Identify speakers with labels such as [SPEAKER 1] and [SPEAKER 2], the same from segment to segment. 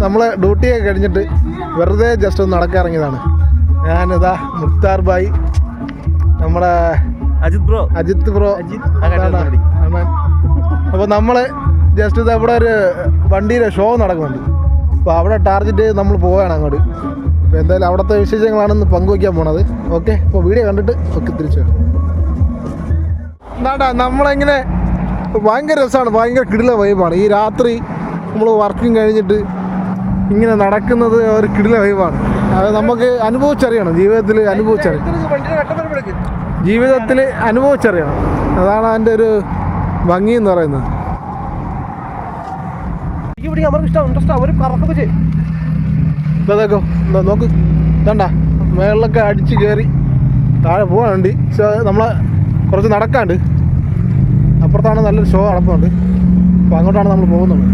[SPEAKER 1] നമ്മൾ ഡ്യൂട്ടിയൊക്കെ കഴിഞ്ഞിട്ട് വെറുതെ ജസ്റ്റ് ഒന്ന് നടക്കിറങ്ങിയതാണ്. ഞാനിതാ മുക്താർ ഭായ്, നമ്മുടെ അജിത് ബ്രോ. അപ്പോൾ നമ്മൾ ജസ്റ്റ് ഇത് ഇവിടെ ഒരു വണ്ടിയുടെ ഷോ നടക്കുന്നുണ്ട്. അപ്പോൾ അവിടെ ടാർഗറ്റ് നമ്മൾ പോവുകയാണ് അങ്ങോട്ട്. അപ്പോൾ എന്തായാലും അവിടുത്തെ വിശേഷങ്ങളാണെന്ന് പങ്കുവയ്ക്കാൻ പോണത്. ഓക്കെ, അപ്പോൾ വീഡിയോ കണ്ടിട്ട് തിരിച്ചു വരാം. എന്താണ്ടാ നമ്മളിങ്ങനെ ഭയങ്കര രസമാണ്, ഭയങ്കര കിടില വൈബാണ്. ഈ രാത്രി നമ്മൾ വർക്കിംഗ് കഴിഞ്ഞിട്ട് ഇങ്ങനെ നടക്കുന്നത് ഒരു കിടില വൈബാണ്. അത് നമുക്ക് അനുഭവിച്ചറിയണം, ജീവിതത്തിൽ അനുഭവിച്ചറിയണം. അതാണ് അതിൻ്റെ ഒരു ഭംഗി എന്ന് പറയുന്നത്. ഇതൊക്കെ നോക്ക്, ഇതണ്ട മേളിലൊക്കെ അടിച്ച് കയറി താഴെ പോകാനുണ്ട്. നമ്മളെ കുറച്ച് നടക്കാണ്ട്, അപ്പുറത്താണ് നല്ലൊരു ഷോ നടക്കുന്നുണ്ട്. അപ്പോൾ അങ്ങോട്ടാണ് നമ്മൾ പോകുന്നത്.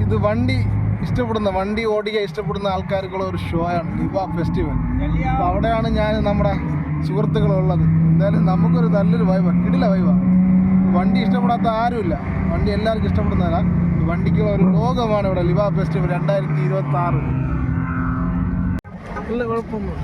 [SPEAKER 1] ഇത് വണ്ടി ഓടിക്കാൻ ഇഷ്ടപ്പെടുന്ന ആൾക്കാർക്കുള്ള ഒരു ഷോ ആണ് ലിവ ഫെസ്റ്റിവൽ. അപ്പോൾ അവിടെയാണ് ഞാൻ നമ്മുടെ സുഹൃത്തുക്കളുള്ളത്. എന്തായാലും നമുക്കൊരു നല്ലൊരു വൈബാണ്, കിടില വൈബാണ്. വണ്ടി ഇഷ്ടപ്പെടാത്ത ആരുമില്ല, വണ്ടി എല്ലാവർക്കും ഇഷ്ടപ്പെടുന്നതാണ്. വണ്ടിക്കുള്ള ഒരു ലോകമാണ് ഇവിടെ ലിവ ഫെസ്റ്റിവൽ 2026. നല്ല കുഴപ്പമൊന്നും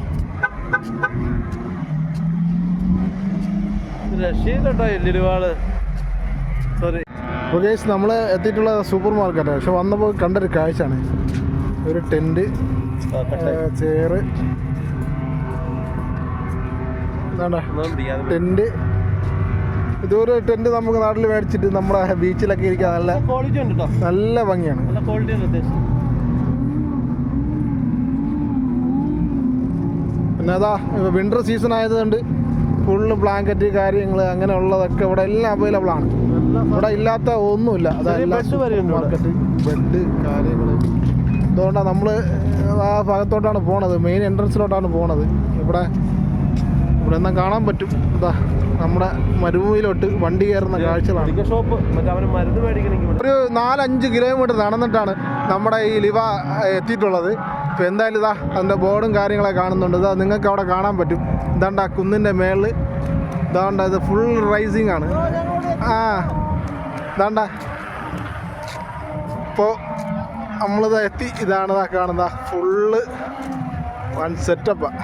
[SPEAKER 1] ഓക്കെ. നമ്മൾ എത്തിയിട്ടുള്ള സൂപ്പർ മാർക്കറ്റാണ്. പക്ഷെ വന്നപ്പോൾ കണ്ടൊരു കാഴ്ചയാണ് ഒരു ടെൻറ്റ്, ചെയറ്, എന്താ ടെൻറ്റ്. ഇതൊരു ടെൻറ്റ് നമുക്ക് നാട്ടിൽ മേടിച്ചിട്ട് നമ്മുടെ ബീച്ചിലൊക്കെ ഇരിക്കാൻ നല്ല ഭംഗിയാണ്. പിന്നെ അതാ വിൻ്റർ സീസൺ ആയതുകൊണ്ട് ഫുള്ള് ബ്ലാങ്കറ്റ് കാര്യങ്ങൾ അങ്ങനെ ഉള്ളതൊക്കെ ഇവിടെ എല്ലാം അവൈലബിൾ ആണ്. ഇവിടെ ഇല്ലാത്ത ഒന്നുമില്ല. മാർക്കറ്റ്, ബെഡ് കാര്യങ്ങൾ. അതുകൊണ്ടാണ് നമ്മൾ ആ ഭാഗത്തോട്ടാണ് പോണത്, മെയിൻ എൻട്രൻസിലോട്ടാണ് പോണത്. ഇവിടെ ഒന്നും കാണാൻ പറ്റും. ഇതാ നമ്മുടെ മരുഭൂമിയിലോട്ട് വണ്ടി കയറുന്ന കാഴ്ചകളാണ്. ഒരു 4-5 കിലോമീറ്റർ നടന്നിട്ടാണ് നമ്മുടെ ഈ ലിവ എത്തിയിട്ടുള്ളത്. ഇപ്പോൾ എന്തായാലും ഇതാ അതിൻ്റെ ബോർഡും കാര്യങ്ങളൊക്കെ കാണുന്നുണ്ട്. ഇതാ നിങ്ങൾക്ക് അവിടെ കാണാൻ പറ്റും. ഇതാണ്ട കുന്നിൻ്റെ മേളിൽ ഇതാണ്ട ഇത് ഫുൾ റൈസിങ് ആണ്. ഇതാണ്ട ഇപ്പോൾ നമ്മളിത് എത്തി. ഇതാണ് കാണുന്ന ഫുള്ള് വൺ സെറ്റപ്പാണ്.